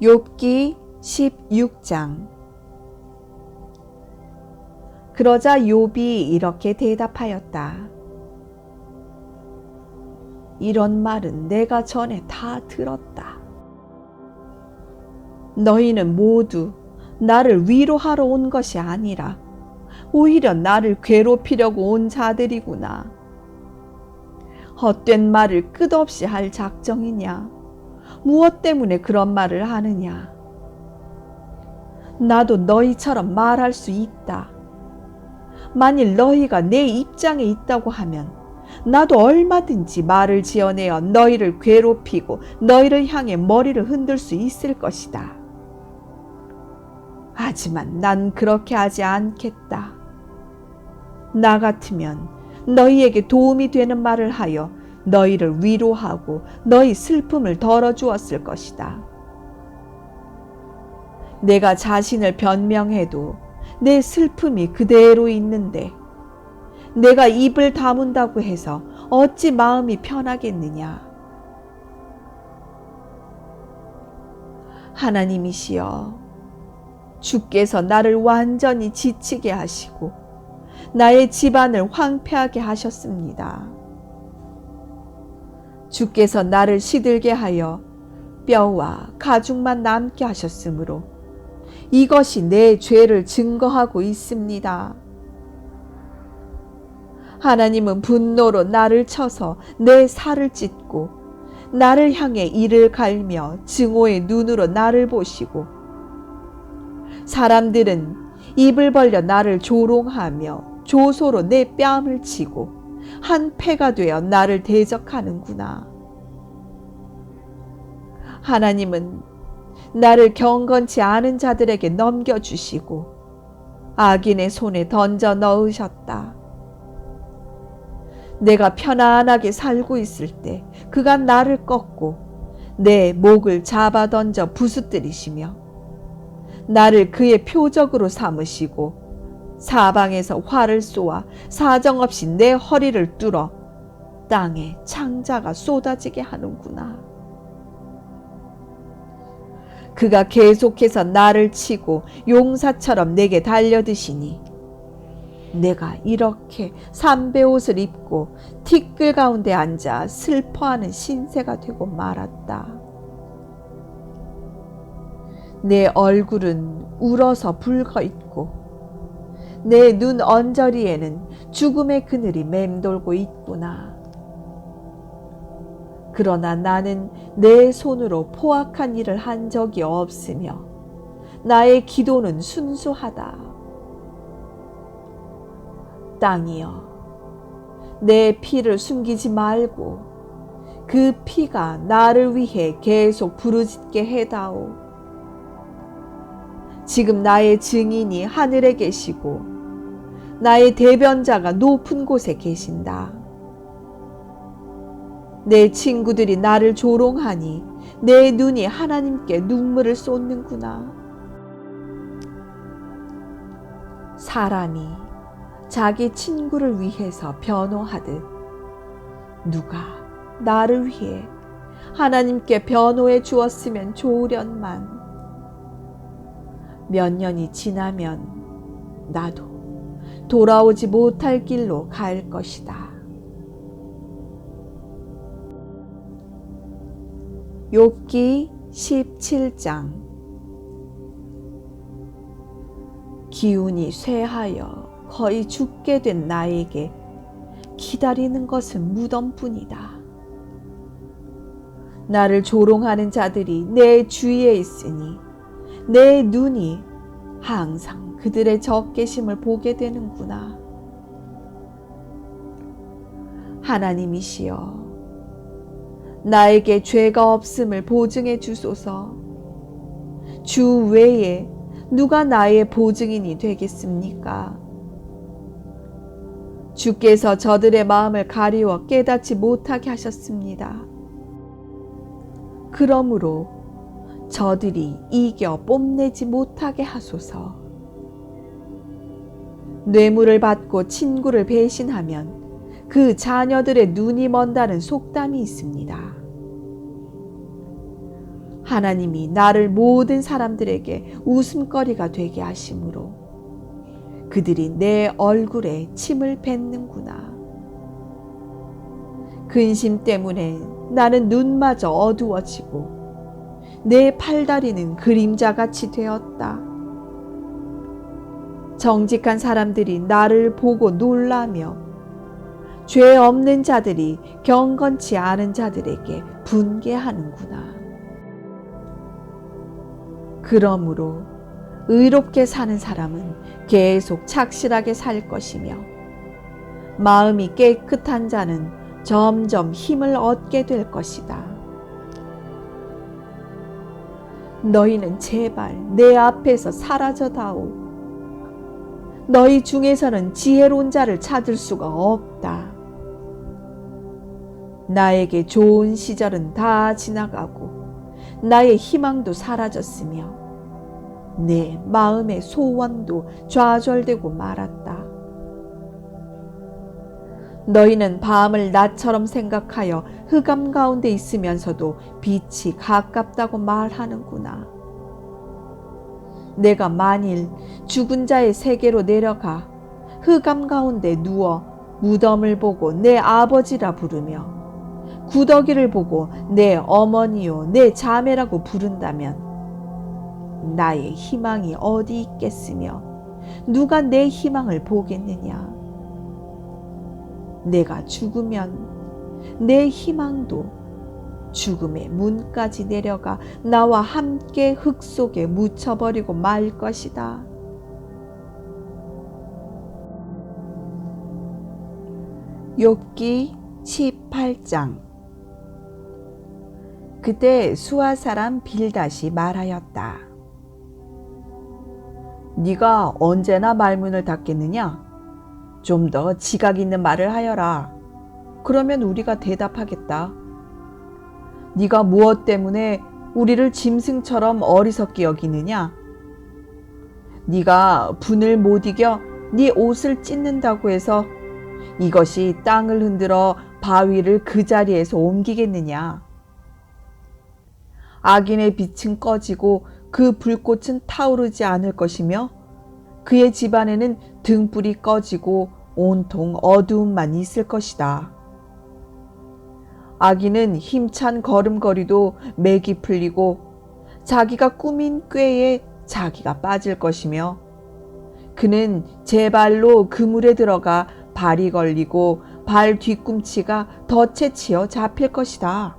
욥기 16장. 그러자 욥이 이렇게 대답하였다. 이런 말은 내가 전에 다 들었다. 너희는 모두 나를 위로하러 온 것이 아니라 오히려 나를 괴롭히려고 온 자들이구나. 헛된 말을 끝없이 할 작정이냐? 무엇 때문에 그런 말을 하느냐? 나도 너희처럼 말할 수 있다. 만일 너희가 내 입장에 있다고 하면 나도 얼마든지 말을 지어내어 너희를 괴롭히고 너희를 향해 머리를 흔들 수 있을 것이다. 하지만 난 그렇게 하지 않겠다. 나 같으면 너희에게 도움이 되는 말을 하여 너희를 위로하고 너희 슬픔을 덜어주었을 것이다. 내가 자신을 변명해도 내 슬픔이 그대로 있는데 내가 입을 다문다고 해서 어찌 마음이 편하겠느냐. 하나님이시여, 주께서 나를 완전히 지치게 하시고 나의 집안을 황폐하게 하셨습니다. 주께서 나를 시들게 하여 뼈와 가죽만 남게 하셨으므로 이것이 내 죄를 증거하고 있습니다. 하나님은 분노로 나를 쳐서 내 살을 찢고 나를 향해 이를 갈며 증오의 눈으로 나를 보시고 사람들은 입을 벌려 나를 조롱하며 조소로 내 뺨을 치고 한 패가 되어 나를 대적하는구나. 하나님은 나를 경건치 않은 자들에게 넘겨주시고 악인의 손에 던져 넣으셨다. 내가 편안하게 살고 있을 때 그가 나를 꺾고 내 목을 잡아 던져 부수뜨리시며 나를 그의 표적으로 삼으시고 사방에서 활을 쏘아 사정없이 내 허리를 뚫어 땅에 창자가 쏟아지게 하는구나. 그가 계속해서 나를 치고 용사처럼 내게 달려드시니 내가 이렇게 삼배옷을 입고 티끌 가운데 앉아 슬퍼하는 신세가 되고 말았다. 내 얼굴은 울어서 붉어있고 내 눈 언저리에는 죽음의 그늘이 맴돌고 있구나. 그러나 나는 내 손으로 포악한 일을 한 적이 없으며 나의 기도는 순수하다. 땅이여, 내 피를 숨기지 말고 그 피가 나를 위해 계속 부르짖게 해다오. 지금 나의 증인이 하늘에 계시고 나의 대변자가 높은 곳에 계신다. 내 친구들이 나를 조롱하니 내 눈이 하나님께 눈물을 쏟는구나. 사람이 자기 친구를 위해서 변호하듯 누가 나를 위해 하나님께 변호해 주었으면 좋으련만. 몇 년이 지나면 나도 돌아오지 못할 길로 갈 것이다. 욥기 17장. 기운이 쇠하여 거의 죽게 된 나에게 기다리는 것은 무덤뿐이다. 나를 조롱하는 자들이 내 주위에 있으니 내 눈이 항상 그들의 적개심을 보게 되는구나. 하나님이시여, 나에게 죄가 없음을 보증해 주소서. 주 외에 누가 나의 보증인이 되겠습니까? 주께서 저들의 마음을 가리워 깨닫지 못하게 하셨습니다. 그러므로 저들이 이겨 뽐내지 못하게 하소서. 뇌물을 받고 친구를 배신하면 그 자녀들의 눈이 먼다는 속담이 있습니다. 하나님이 나를 모든 사람들에게 웃음거리가 되게 하심으로 그들이 내 얼굴에 침을 뱉는구나. 근심 때문에 나는 눈마저 어두워지고 내 팔다리는 그림자같이 되었다. 정직한 사람들이 나를 보고 놀라며 죄 없는 자들이 경건치 않은 자들에게 분개하는구나. 그러므로 의롭게 사는 사람은 계속 착실하게 살 것이며 마음이 깨끗한 자는 점점 힘을 얻게 될 것이다. 너희는 제발 내 앞에서 사라져다오. 너희 중에서는 지혜로운 자를 찾을 수가 없다. 나에게 좋은 시절은 다 지나가고 나의 희망도 사라졌으며 내 마음의 소원도 좌절되고 말았다. 너희는 밤을 낮처럼 생각하여 흑암 가운데 있으면서도 빛이 가깝다고 말하는구나. 내가 만일 죽은 자의 세계로 내려가 흑암 가운데 누워 무덤을 보고 내 아버지라 부르며 구더기를 보고 내 어머니요 내 자매라고 부른다면 나의 희망이 어디 있겠으며 누가 내 희망을 보겠느냐. 내가 죽으면 내 희망도 죽음의 문까지 내려가 나와 함께 흙 속에 묻혀버리고 말 것이다. 욥기 18장. 그때 수아 사람 빌닷이 말하였다. 네가 언제나 말문을 닫겠느냐? 좀 더 지각 있는 말을 하여라. 그러면 우리가 대답하겠다. 네가 무엇 때문에 우리를 짐승처럼 어리석게 여기느냐? 네가 분을 못 이겨 네 옷을 찢는다고 해서 이것이 땅을 흔들어 바위를 그 자리에서 옮기겠느냐? 악인의 빛은 꺼지고 그 불꽃은 타오르지 않을 것이며 그의 집안에는 등불이 꺼지고 온통 어두움만 있을 것이다. 악인은 힘찬 걸음걸이도 맥이 풀리고 자기가 꾸민 꾀에 자기가 빠질 것이며 그는 제 발로 그물에 들어가 발이 걸리고 발 뒤꿈치가 덫에 치여 잡힐 것이다.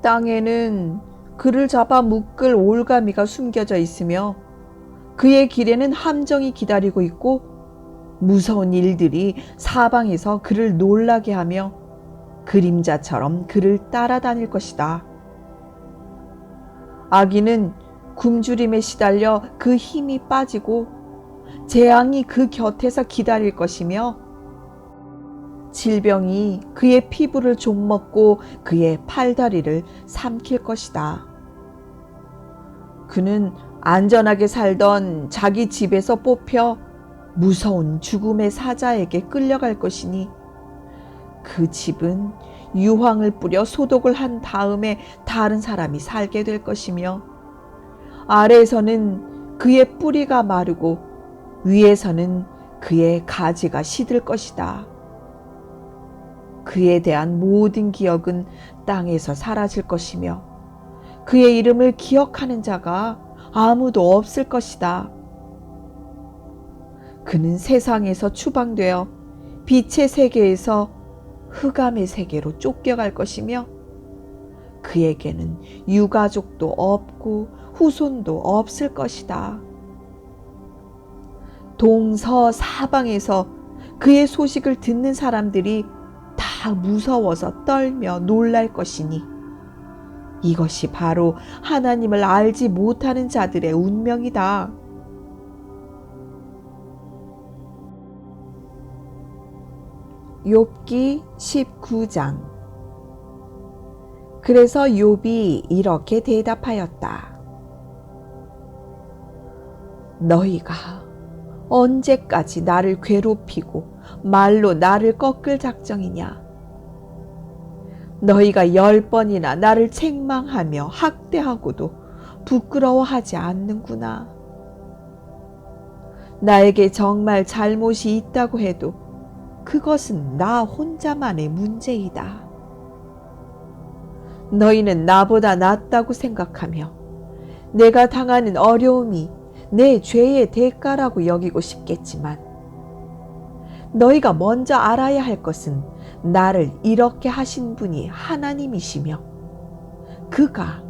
땅에는 그를 잡아 묶을 올가미가 숨겨져 있으며 그의 길에는 함정이 기다리고 있고 무서운 일들이 사방에서 그를 놀라게 하며 그림자처럼 그를 따라다닐 것이다. 악인은 굶주림에 시달려 그 힘이 빠지고 재앙이 그 곁에서 기다릴 것이며 질병이 그의 피부를 좀먹고 그의 팔다리를 삼킬 것이다. 그는 안전하게 살던 자기 집에서 뽑혀 무서운 죽음의 사자에게 끌려갈 것이니 그 집은 유황을 뿌려 소독을 한 다음에 다른 사람이 살게 될 것이며 아래에서는 그의 뿌리가 마르고 위에서는 그의 가지가 시들 것이다. 그에 대한 모든 기억은 땅에서 사라질 것이며 그의 이름을 기억하는 자가 아무도 없을 것이다. 그는 세상에서 추방되어 빛의 세계에서 흑암의 세계로 쫓겨갈 것이며 그에게는 유가족도 없고 후손도 없을 것이다. 동서사방에서 그의 소식을 듣는 사람들이 다 무서워서 떨며 놀랄 것이니 이것이 바로 하나님을 알지 못하는 자들의 운명이다. 욥기 19장. 그래서 욥이 이렇게 대답하였다. 너희가 언제까지 나를 괴롭히고 말로 나를 꺾을 작정이냐? 너희가 10번이나 나를 책망하며 학대하고도 부끄러워하지 않는구나. 나에게 정말 잘못이 있다고 해도 그것은 나 혼자만의 문제이다. 너희는 나보다 낫다고 생각하며 내가 당하는 어려움이 내 죄의 대가라고 여기고 싶겠지만, 너희가 먼저 알아야 할 것은 나를 이렇게 하신 분이 하나님이시며 그가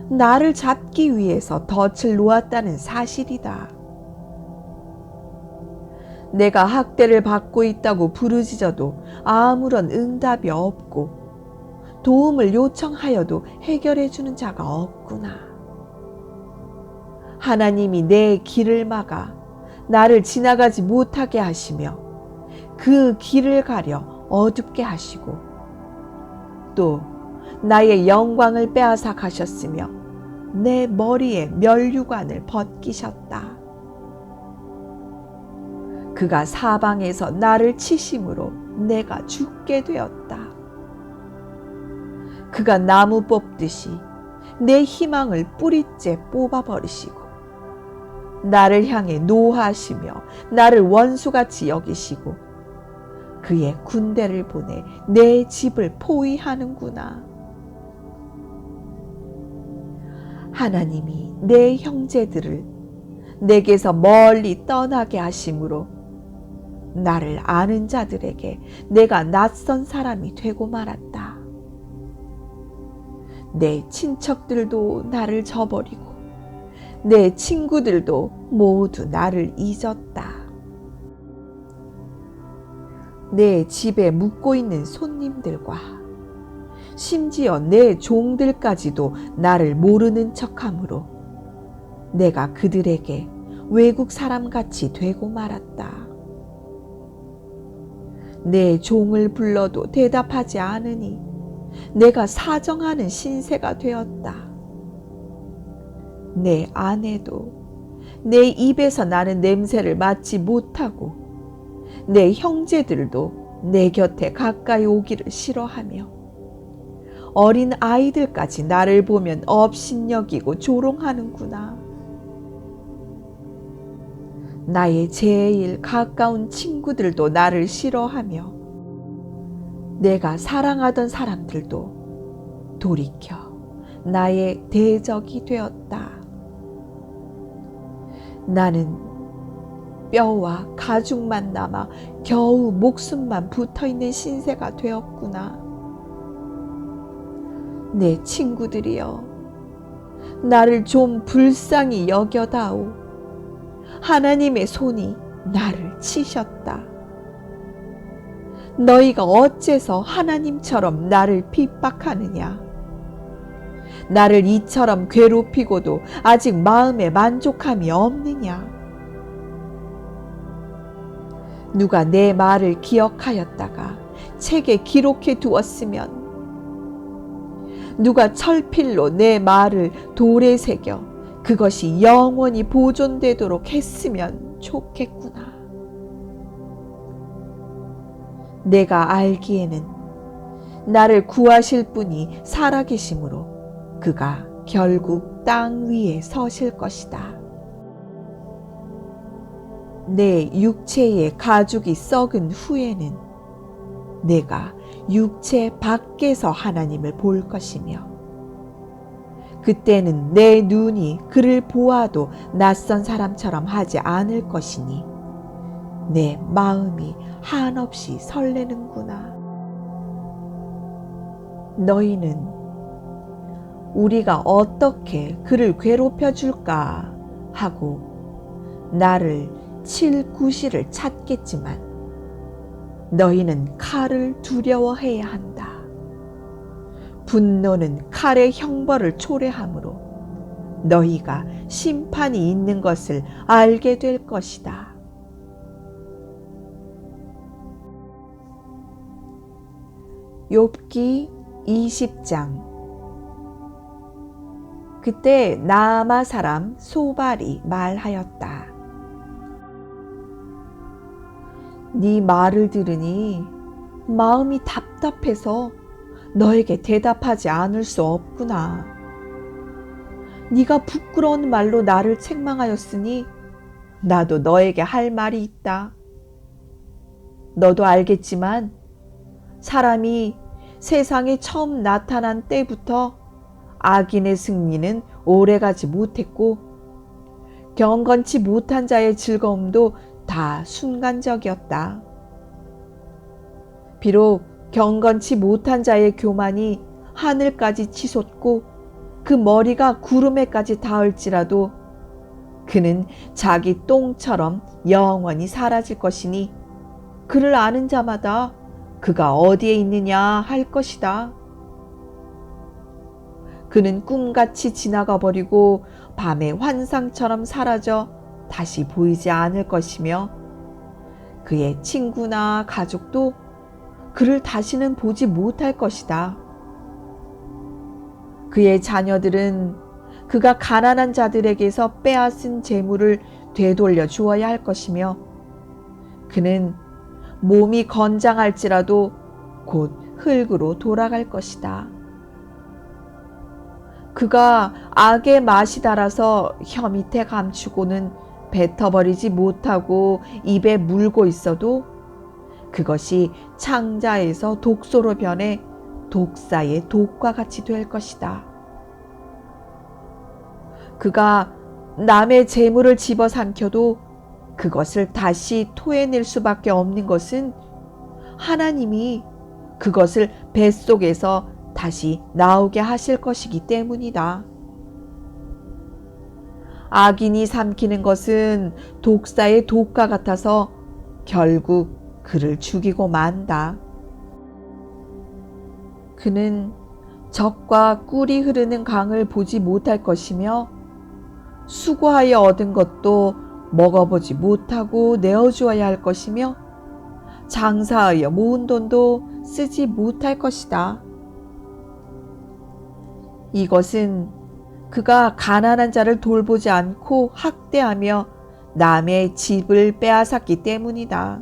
나를 잡기 위해서 덫을 놓았다는 사실이다. 내가 학대를 받고 있다고 부르짖어도 아무런 응답이 없고 도움을 요청하여도 해결해 주는 자가 없구나. 하나님이 내 길을 막아 나를 지나가지 못하게 하시며 그 길을 가려 어둡게 하시고 또 나의 영광을 빼앗아 가셨으며 내 머리에 면류관을 벗기셨다. 그가 사방에서 나를 치심으로 내가 죽게 되었다. 그가 나무 뽑듯이 내 희망을 뿌리째 뽑아버리시고 나를 향해 노하시며 나를 원수같이 여기시고 그의 군대를 보내 내 집을 포위하는구나. 하나님이 내 형제들을 내게서 멀리 떠나게 하심으로 나를 아는 자들에게 내가 낯선 사람이 되고 말았다. 내 친척들도 나를 저버리고 내 친구들도 모두 나를 잊었다. 내 집에 묵고 있는 손님들과 심지어 내 종들까지도 나를 모르는 척하므로 내가 그들에게 외국 사람같이 되고 말았다. 내 종을 불러도 대답하지 않으니 내가 사정하는 신세가 되었다. 내 아내도 내 입에서 나는 냄새를 맡지 못하고 내 형제들도 내 곁에 가까이 오기를 싫어하며 어린 아이들까지 나를 보면 업신여기고 조롱하는구나. 나의 제일 가까운 친구들도 나를 싫어하며 내가 사랑하던 사람들도 돌이켜 나의 대적이 되었다. 나는 뼈와 가죽만 남아 겨우 목숨만 붙어있는 신세가 되었구나. 내 친구들이여, 나를 좀 불쌍히 여겨다오. 하나님의 손이 나를 치셨다. 너희가 어째서 하나님처럼 나를 핍박하느냐? 나를 이처럼 괴롭히고도 아직 마음에 만족함이 없느냐? 누가 내 말을 기억하였다가 책에 기록해 두었으면, 누가 철필로 내 말을 돌에 새겨 그것이 영원히 보존되도록 했으면 좋겠구나. 내가 알기에는 나를 구하실 분이 살아계심으로 그가 결국 땅 위에 서실 것이다. 내 육체의 가죽이 썩은 후에는 내가 육체 밖에서 하나님을 볼 것이며 그때는 내 눈이 그를 보아도 낯선 사람처럼 하지 않을 것이니 내 마음이 한없이 설레는구나. 너희는 우리가 어떻게 그를 괴롭혀 줄까 하고 나를 칠 구실을 찾겠지만 너희는 칼을 두려워해야 한다. 분노는 칼의 형벌을 초래하므로 너희가 심판이 있는 것을 알게 될 것이다. 욥기 20장. 그때 나아마 사람 소발이 말하였다. 네 말을 들으니 마음이 답답해서 너에게 대답하지 않을 수 없구나. 네가 부끄러운 말로 나를 책망하였으니 나도 너에게 할 말이 있다. 너도 알겠지만 사람이 세상에 처음 나타난 때부터 악인의 승리는 오래가지 못했고 경건치 못한 자의 즐거움도 다 순간적이었다. 비록 경건치 못한 자의 교만이 하늘까지 치솟고 그 머리가 구름에까지 닿을지라도 그는 자기 똥처럼 영원히 사라질 것이니 그를 아는 자마다 그가 어디에 있느냐 할 것이다. 그는 꿈같이 지나가 버리고 밤의 환상처럼 사라져 다시 보이지 않을 것이며 그의 친구나 가족도 그를 다시는 보지 못할 것이다. 그의 자녀들은 그가 가난한 자들에게서 빼앗은 재물을 되돌려 주어야 할 것이며 그는 몸이 건장할지라도 곧 흙으로 돌아갈 것이다. 그가 악의 맛이 달아서 혀 밑에 감추고는 뱉어버리지 못하고 입에 물고 있어도 그것이 창자에서 독소로 변해 독사의 독과 같이 될 것이다. 그가 남의 재물을 집어삼켜도 그것을 다시 토해낼 수밖에 없는 것은 하나님이 그것을 뱃속에서 다시 나오게 하실 것이기 때문이다. 악인이 삼키는 것은 독사의 독과 같아서 결국 그를 죽이고 만다. 그는 적과 꿀이 흐르는 강을 보지 못할 것이며 수고하여 얻은 것도 먹어보지 못하고 내어주어야 할 것이며 장사하여 모은 돈도 쓰지 못할 것이다. 이것은 그가 가난한 자를 돌보지 않고 학대하며 남의 집을 빼앗았기 때문이다.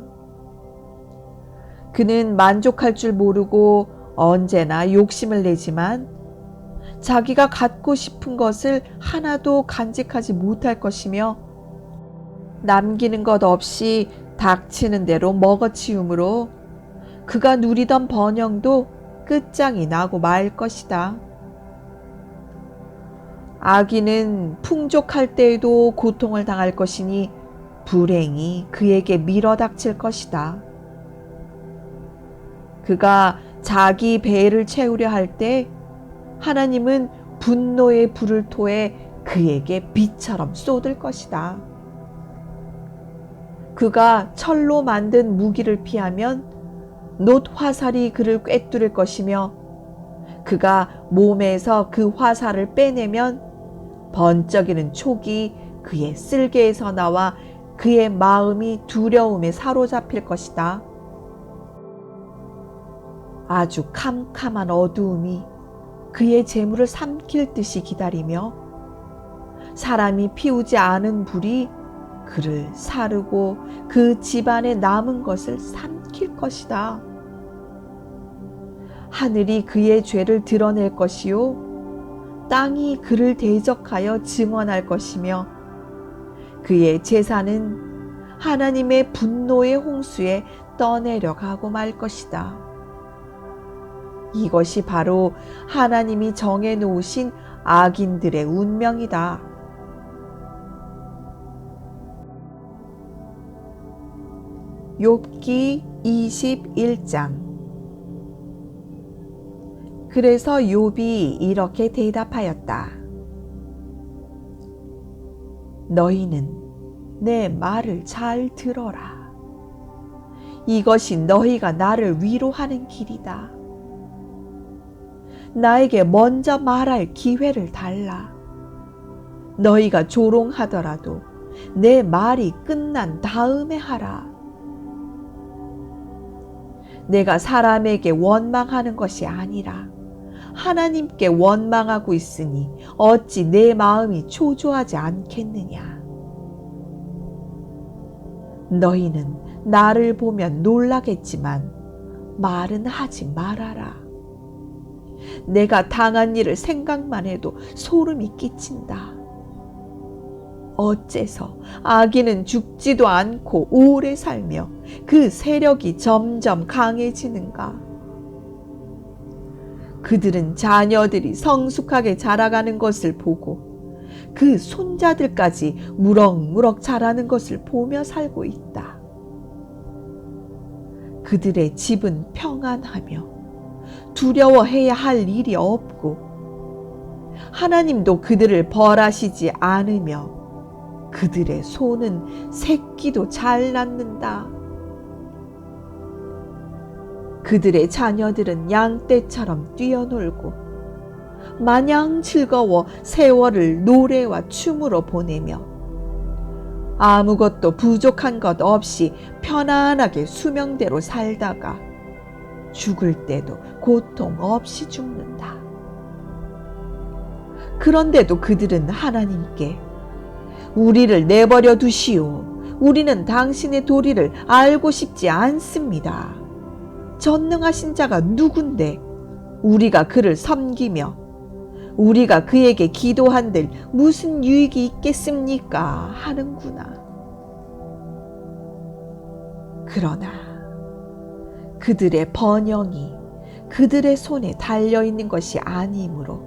그는 만족할 줄 모르고 언제나 욕심을 내지만 자기가 갖고 싶은 것을 하나도 간직하지 못할 것이며 남기는 것 없이 닥치는 대로 먹어치우므로 그가 누리던 번영도 끝장이 나고 말 것이다. 악인은 풍족할 때에도 고통을 당할 것이니 불행이 그에게 밀어닥칠 것이다. 그가 자기 배를 채우려 할 때 하나님은 분노의 불을 토해 그에게 비처럼 쏟을 것이다. 그가 철로 만든 무기를 피하면 놋 화살이 그를 꿰뚫을 것이며 그가 몸에서 그 화살을 빼내면 번쩍이는 촉이 그의 쓸개에서 나와 그의 마음이 두려움에 사로잡힐 것이다. 아주 캄캄한 어두움이 그의 재물을 삼킬 듯이 기다리며 사람이 피우지 않은 불이 그를 사르고 그 집안에 남은 것을 삼킬 것이다. 하늘이 그의 죄를 드러낼 것이요 땅이 그를 대적하여 증언할 것이며 그의 제사는 하나님의 분노의 홍수에 떠내려가고 말 것이다. 이것이 바로 하나님이 정해 놓으신 악인들의 운명이다. 욥기 21장. 그래서 욥이 이렇게 대답하였다. 너희는 내 말을 잘 들어라. 이것이 너희가 나를 위로하는 길이다. 나에게 먼저 말할 기회를 달라. 너희가 조롱하더라도 내 말이 끝난 다음에 하라. 내가 사람에게 원망하는 것이 아니라 하나님께 원망하고 있으니 어찌 내 마음이 초조하지 않겠느냐. 너희는 나를 보면 놀라겠지만 말은 하지 말아라. 내가 당한 일을 생각만 해도 소름이 끼친다. 어째서 아기는 죽지도 않고 오래 살며 그 세력이 점점 강해지는가? 그들은 자녀들이 성숙하게 자라가는 것을 보고 그 손자들까지 무럭무럭 자라는 것을 보며 살고 있다. 그들의 집은 평안하며 두려워해야 할 일이 없고 하나님도 그들을 벌하시지 않으며 그들의 소는 새끼도 잘 낳는다. 그들의 자녀들은 양떼처럼 뛰어놀고 마냥 즐거워 세월을 노래와 춤으로 보내며 아무것도 부족한 것 없이 편안하게 수명대로 살다가 죽을 때도 고통 없이 죽는다. 그런데도 그들은 하나님께 우리를 내버려 두시오. 우리는 당신의 도리를 알고 싶지 않습니다. 전능하신 자가 누군데 우리가 그를 섬기며 우리가 그에게 기도한들 무슨 유익이 있겠습니까? 하는구나. 그러나 그들의 번영이 그들의 손에 달려있는 것이 아니므로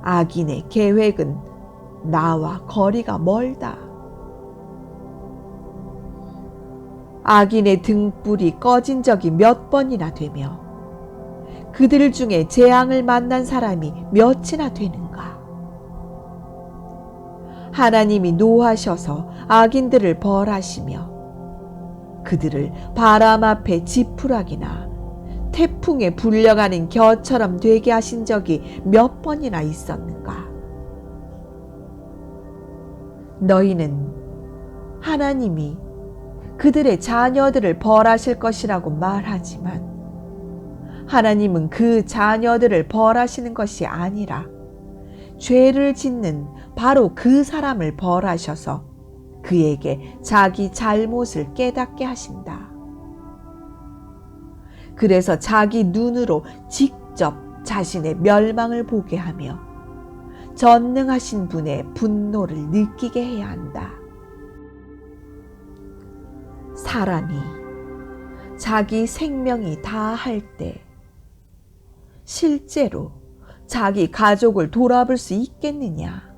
악인의 계획은 나와 거리가 멀다. 악인의 등불이 꺼진 적이 몇 번이나 되며 그들 중에 재앙을 만난 사람이 몇이나 되는가? 하나님이 노하셔서 악인들을 벌하시며 그들을 바람 앞에 지푸라기나 태풍에 불려가는 겨처럼 되게 하신 적이 몇 번이나 있었는가? 너희는 하나님이 그들의 자녀들을 벌하실 것이라고 말하지만 하나님은 그 자녀들을 벌하시는 것이 아니라 죄를 짓는 바로 그 사람을 벌하셔서 그에게 자기 잘못을 깨닫게 하신다. 그래서 자기 눈으로 직접 자신의 멸망을 보게 하며 전능하신 분의 분노를 느끼게 해야 한다. 사람이 자기 생명이 다할 때 실제로 자기 가족을 돌아볼 수 있겠느냐?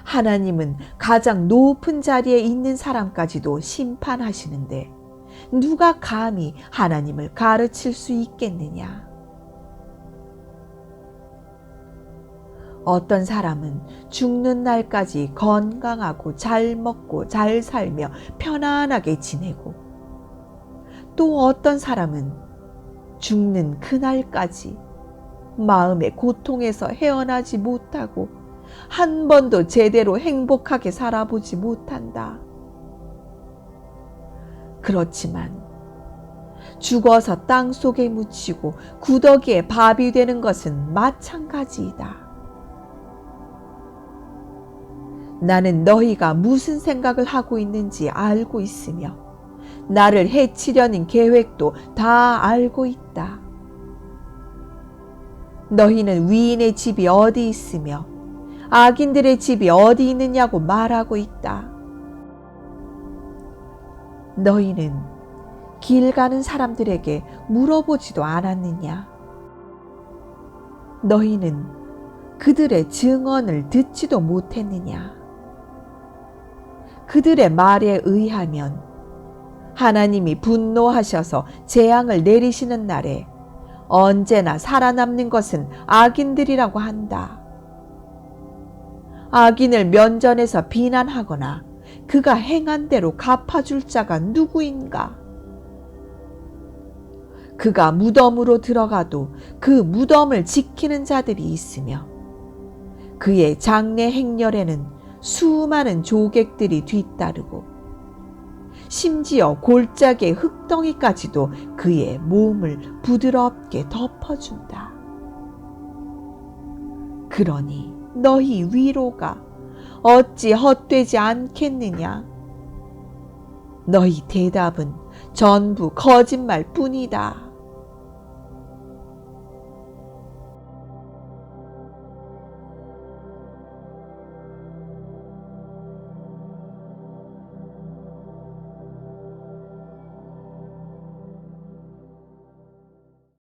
하나님은 가장 높은 자리에 있는 사람까지도 심판하시는데 누가 감히 하나님을 가르칠 수 있겠느냐? 어떤 사람은 죽는 날까지 건강하고 잘 먹고 잘 살며 편안하게 지내고 또 어떤 사람은 죽는 그날까지 마음의 고통에서 헤어나지 못하고 한 번도 제대로 행복하게 살아보지 못한다. 그렇지만 죽어서 땅 속에 묻히고 구더기에 밥이 되는 것은 마찬가지이다. 나는 너희가 무슨 생각을 하고 있는지 알고 있으며 나를 해치려는 계획도 다 알고 있다. 너희는 위인의 집이 어디 있으며 악인들의 집이 어디 있느냐고 말하고 있다. 너희는 길 가는 사람들에게 물어보지도 않았느냐? 너희는 그들의 증언을 듣지도 못했느냐? 그들의 말에 의하면 하나님이 분노하셔서 재앙을 내리시는 날에 언제나 살아남는 것은 악인들이라고 한다. 악인을 면전에서 비난하거나 그가 행한 대로 갚아줄 자가 누구인가? 그가 무덤으로 들어가도 그 무덤을 지키는 자들이 있으며 그의 장례 행렬에는 수많은 조객들이 뒤따르고 심지어 골짜기의 흙덩이까지도 그의 몸을 부드럽게 덮어준다. 그러니 너희 위로가 어찌 헛되지 않겠느냐? 너희 대답은 전부 거짓말뿐이다.